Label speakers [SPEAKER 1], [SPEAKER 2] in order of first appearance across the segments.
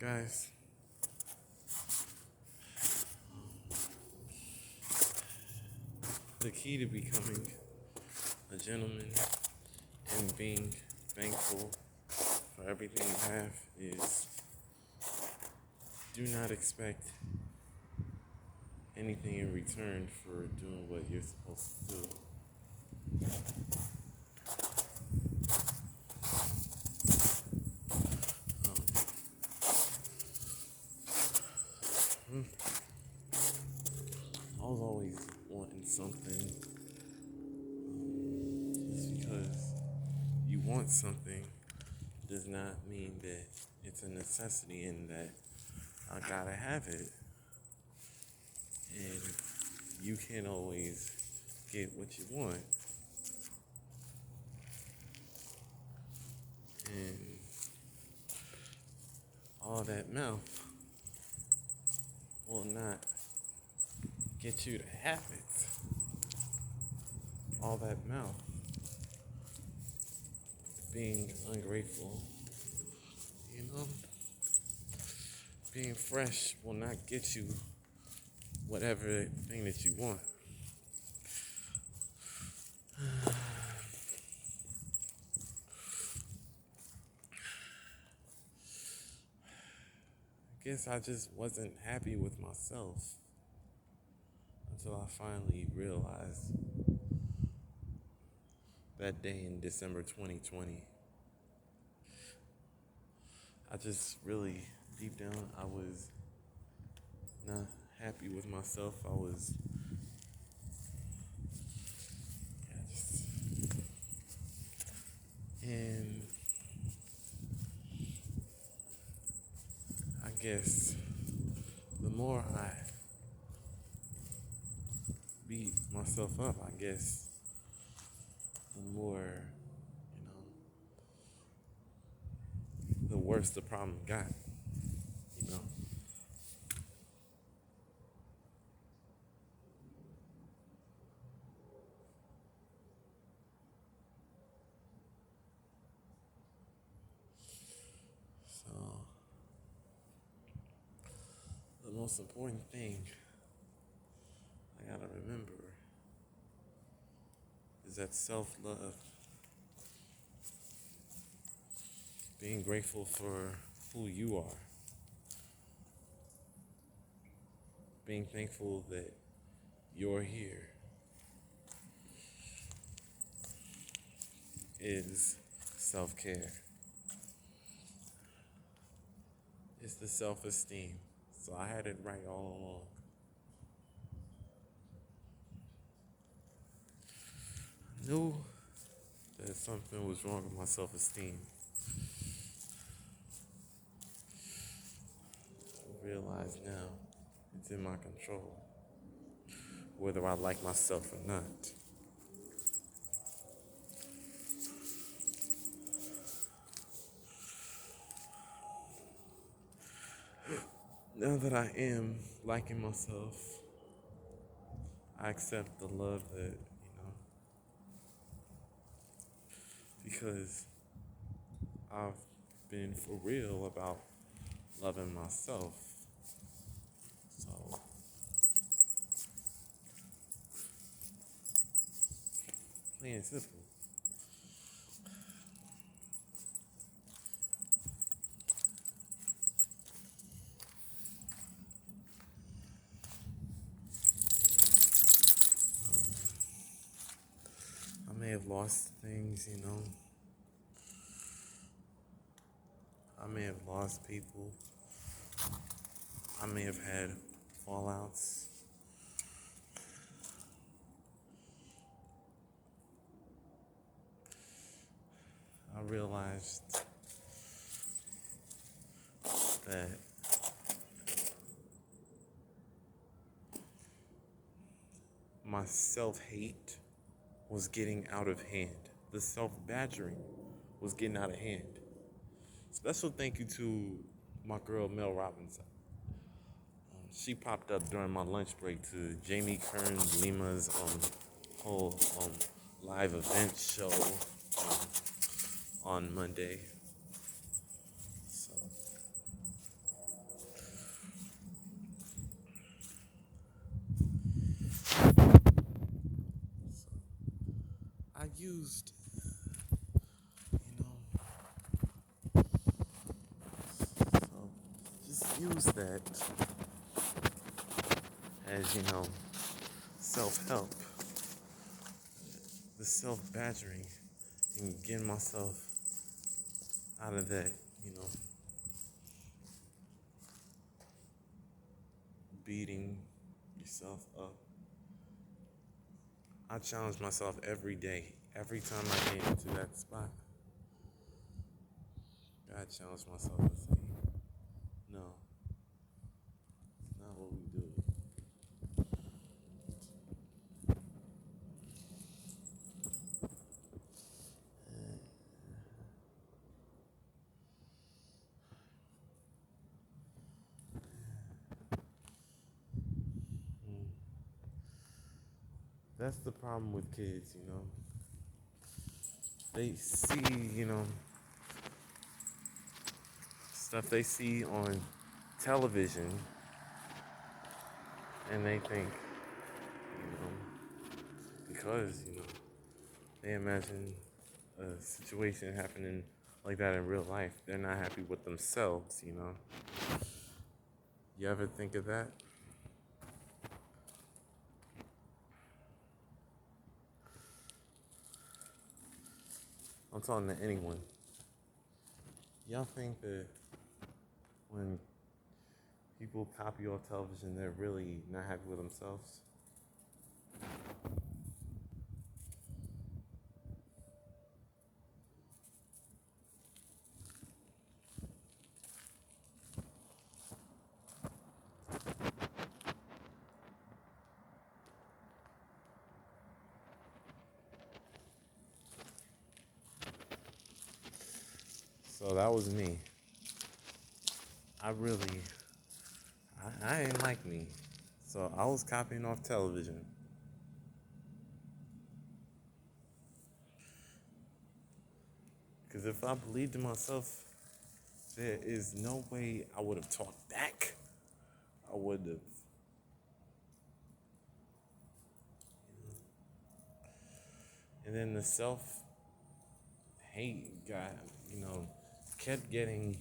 [SPEAKER 1] Guys, the key to becoming a gentleman and being thankful for everything you have is do not expect anything in return for doing what you're supposed to do. I was always wanting something. Just because you want something does not mean that it's a necessity and that I gotta have it. And you can't always get what you want. And all that mouth will not get you to have it. All that mouth being ungrateful, you know, being fresh will not get you whatever thing that you want. I guess I just wasn't happy with myself until I finally realized that day in December 2020. I just really, deep down, I was not happy with myself. And I guess the more I beat myself up, I guess the more, the worse the problem got, you know. So the most important thing I gotta remember is that self-love, being grateful for who you are, being thankful that you're here is self-care. It's the self-esteem. So I had it right all along. I knew that something was wrong with my self-esteem. I realize now it's in my control, whether I like myself or not. Now that I am liking myself, I accept the love that, because I've been for real about loving myself. So, plain and simple. I may have lost things, I may have lost people. I may have had fallouts. I realized that my self-hate was getting out of hand. The self-badgering was getting out of hand. Special thank you to my girl Mel Robinson. She popped up during my lunch break to Jamie Kern Lima's whole live event show on Monday. So use that as, self-help, the self-badgering, and getting myself out of that, beating yourself up. I challenge myself every day, every time I get into that spot. I challenge myself to say, no, it's not what we do. That's the problem with kids. They see, stuff they see on television, and they think, because, they imagine a situation happening like that in real life, they're not happy with themselves. You ever think of that? I'm talking to anyone. Y'all think that when people copy off television, they're really not happy with themselves? So that was me. I really, I didn't like me. So I was copying off television. Because if I believed in myself, there is no way I would have talked back. I would have. And then the self hate got, kept getting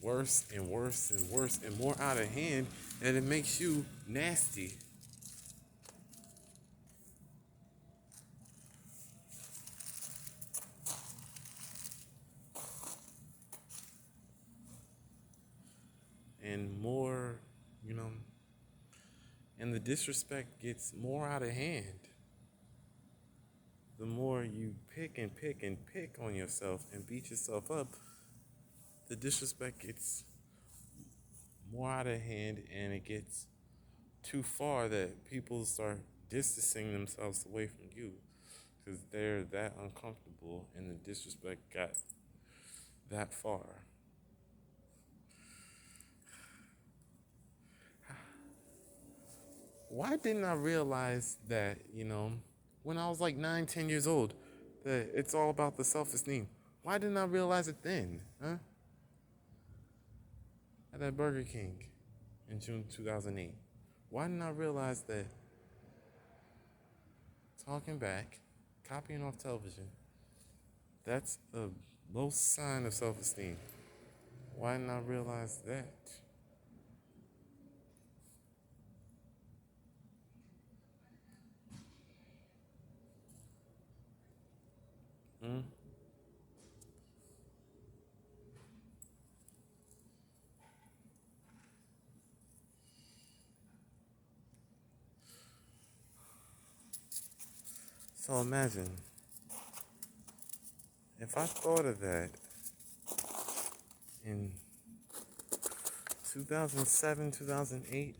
[SPEAKER 1] worse and worse and worse and more out of hand, and it makes you nasty. And more, and the disrespect gets more out of hand. The more you pick and pick and pick on yourself and beat yourself up, the disrespect gets more out of hand, and it gets too far that people start distancing themselves away from you because they're that uncomfortable and the disrespect got that far. Why didn't I realize that, when I was like 9, 10 years old, that it's all about the self-esteem? Why didn't I realize it then, huh? At that Burger King in June 2008. Why didn't I realize that talking back, copying off television, that's a low sign of self-esteem? Why didn't I realize that? Hmm? So imagine if I thought of that in 2007, 2008,